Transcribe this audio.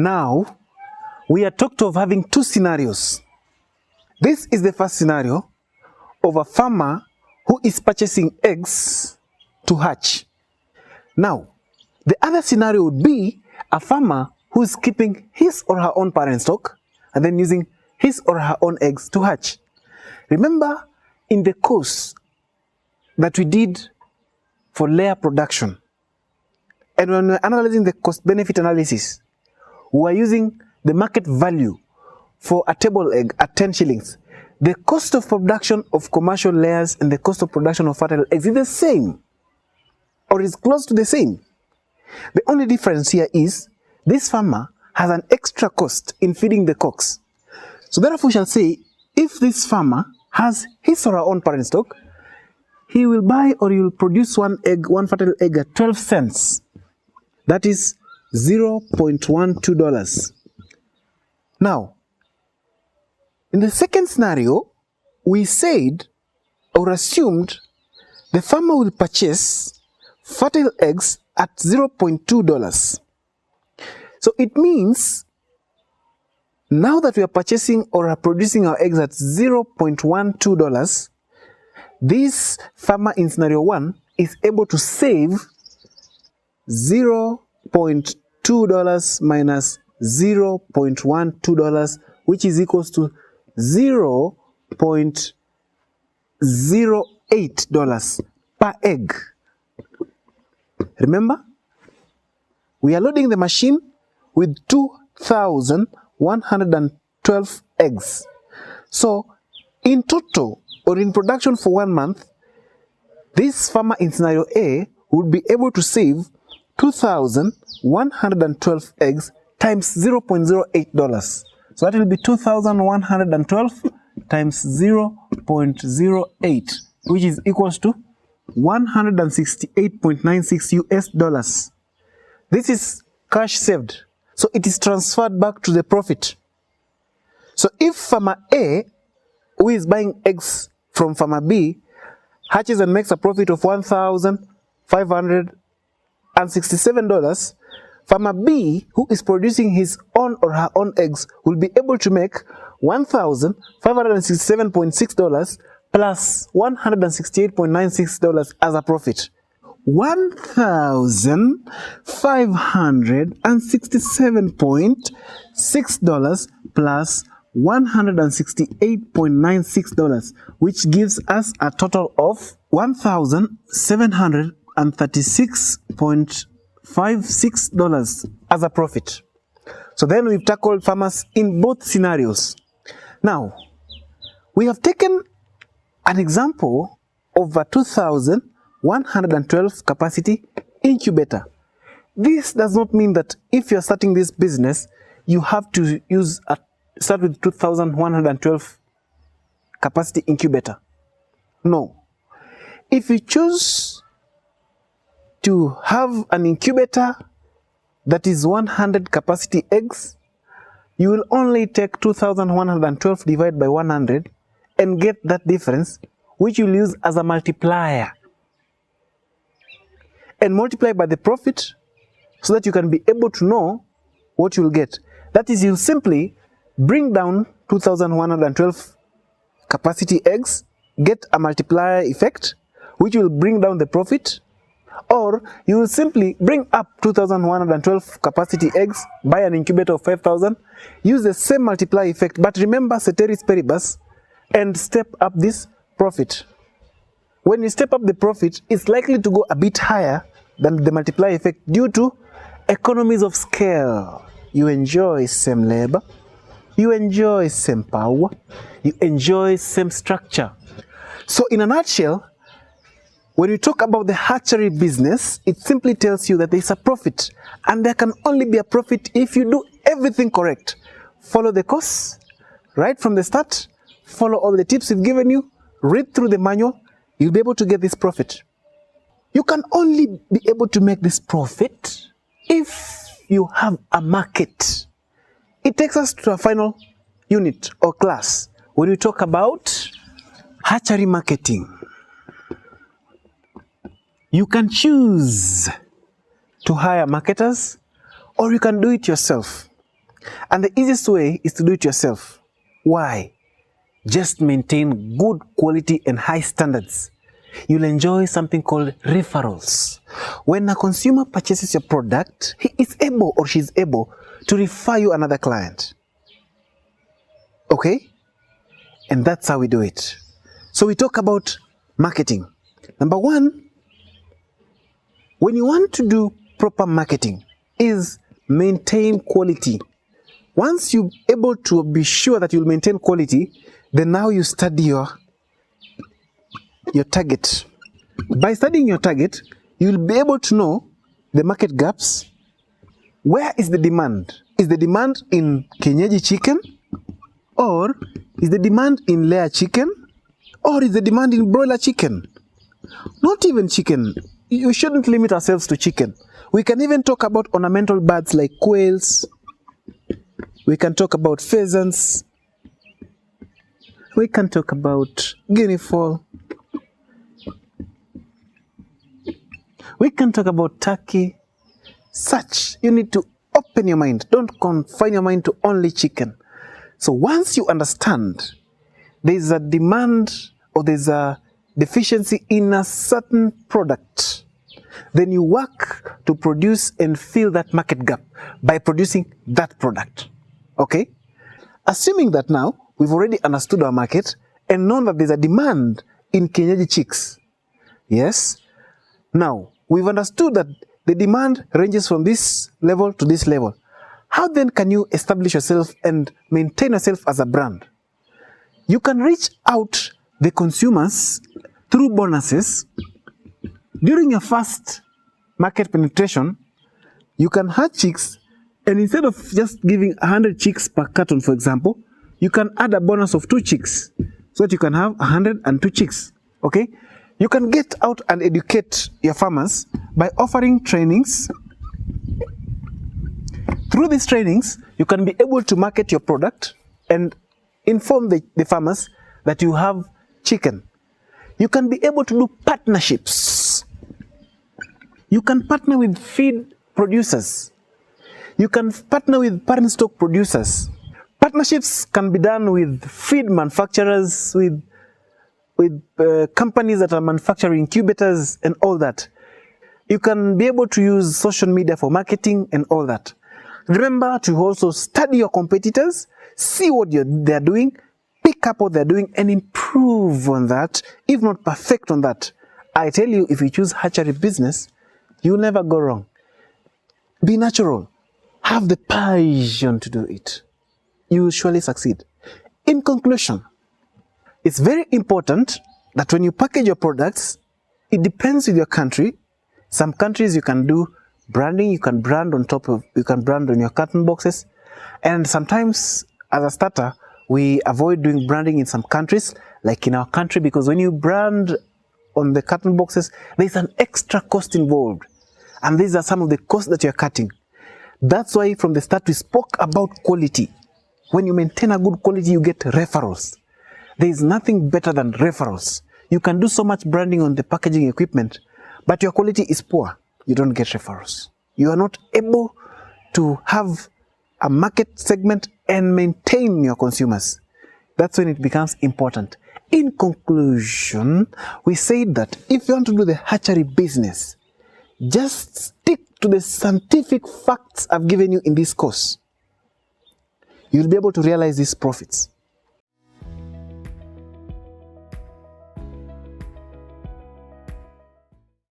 Now, we are talked of having two scenarios. This is the first scenario of a farmer who is purchasing eggs to hatch. Now, the other scenario would be a farmer who is keeping his or her own parent stock and then using his or her own eggs to hatch. Remember, in the course that we did for layer production, and when we're analyzing the cost-benefit analysis, we are using the market value for a table egg at 10 shillings. The cost of production of commercial layers and the cost of production of fertile eggs is the same, or is close to the same. The only difference here is this farmer has an extra cost in feeding the cocks. So therefore we shall say, if this farmer has his or her own parent stock, he will buy or he will produce one fertile egg at 12 cents. That is $0.12. Now, in the second scenario, we said or assumed the farmer will purchase fertile eggs at $0.2. So it means now that we are purchasing or are producing our eggs at $0.12, this farmer in scenario 1 is able to save $0.2 minus $0.12, which is equals to $0.08 per egg. Remember, we are loading the machine with 2,112 eggs. So, in total, or in production for 1 month, this farmer in scenario A would be able to save 2,112 eggs times $0.08. So that will be 2,112 times 0.08, which is equals to $168.96 US. This is cash saved. So it is transferred back to the profit. So if farmer A, who is buying eggs from farmer B, hatches and makes a profit of $1,567, farmer B, who is producing his own or her own eggs, will be able to make $1,567.6 plus $168.96 as a profit. $1,567.6 plus $168.96, which gives us a total of $1,736.56 as a profit. So then we've tackled farmers in both scenarios. Now, we have taken an example of a 2,112 capacity incubator. This does not mean that if you're starting this business, you have to start with 2,112 capacity incubator. No. If you choose to have an incubator that is 100 capacity eggs, you will only take 2,112 divided by 100 and get that difference, which you'll use as a multiplier. And multiply by the profit so that you can be able to know what you'll get. That is, you simply bring down 2,112 capacity eggs, get a multiplier effect, which will bring down the profit, or you will simply bring up 2,112 capacity eggs, buy an incubator of 5,000, use the same multiplier effect, but remember ceteris paribus, and step up this profit. When you step up the profit, it's likely to go a bit higher than the multiplier effect due to economies of scale. You enjoy same labor, you enjoy same power, you enjoy same structure. So in a nutshell, when you talk about the hatchery business, it simply tells you that there is a profit, and there can only be a profit if you do everything correct. Follow the course right from the start, follow all the tips we've given you, read through the manual, you'll be able to get this profit. You can only be able to make this profit if you have a market. It takes us to a final unit or class when we talk about hatchery marketing. You can choose to hire marketers, or you can do it yourself. And the easiest way is to do it yourself. Why? Just maintain good quality and high standards. You'll enjoy something called referrals. When a consumer purchases your product, he is able or she is able to refer you another client. Okay? And that's how we do it. So we talk about marketing. Number one, when you want to do proper marketing, is maintain quality. Once you're able to be sure that you'll maintain quality, then now you study your target. By studying your target, you'll be able to know the market gaps. Where is the demand? Is the demand in kienyeji chicken? Or is the demand in layer chicken? Or is the demand in broiler chicken? Not even chicken. You shouldn't limit ourselves to chicken. We can even talk about ornamental birds like quails. We can talk about pheasants. We can talk about guinea fowl. We can talk about turkey. Such, you need to open your mind. Don't confine your mind to only chicken. So once you understand there's a demand or there's a deficiency in a certain product, then you work to produce and fill that market gap by producing that product. Okay? Assuming that now we've already understood our market and known that there's a demand in kienyeji chicks. Yes? Now, we've understood that the demand ranges from this level to this level. How then can you establish yourself and maintain yourself as a brand? You can reach out the consumers through bonuses. During your first market penetration, you can hatch chicks, and instead of just giving 100 chicks per carton, for example, you can add a bonus of 2 chicks so that you can have 102 chicks. Okay? You can get out and educate your farmers by offering trainings. Through these trainings, you can be able to market your product and inform the farmers that you have chicken. You can be able to do partnerships. You can partner with feed producers. You can partner with parent stock producers. Partnerships can be done with feed manufacturers, with companies that are manufacturing incubators and all that. You can be able to use social media for marketing and all that. Remember to also study your competitors, see what they're doing, pick up what they're doing and improve on that, if not perfect on that. I tell you, if you choose hatchery business, you'll never go wrong. Be natural. Have the passion to do it. You will surely succeed. In conclusion, it's very important that when you package your products, it depends with your country. Some countries you can do branding, you can brand on your carton boxes. And sometimes as a starter, we avoid doing branding in some countries, like in our country, because when you brand on the carton boxes, there's an extra cost involved. And these are some of the costs that you're cutting. That's why from the start we spoke about quality. When you maintain a good quality, you get referrals. There is nothing better than referrals. You can do so much branding on the packaging equipment, but your quality is poor. You don't get referrals. You are not able to have a market segment and maintain your consumers. That's when it becomes important. In conclusion, we said that if you want to do the hatchery business, just stick to the scientific facts I've given you in this course. You'll be able to realize these profits.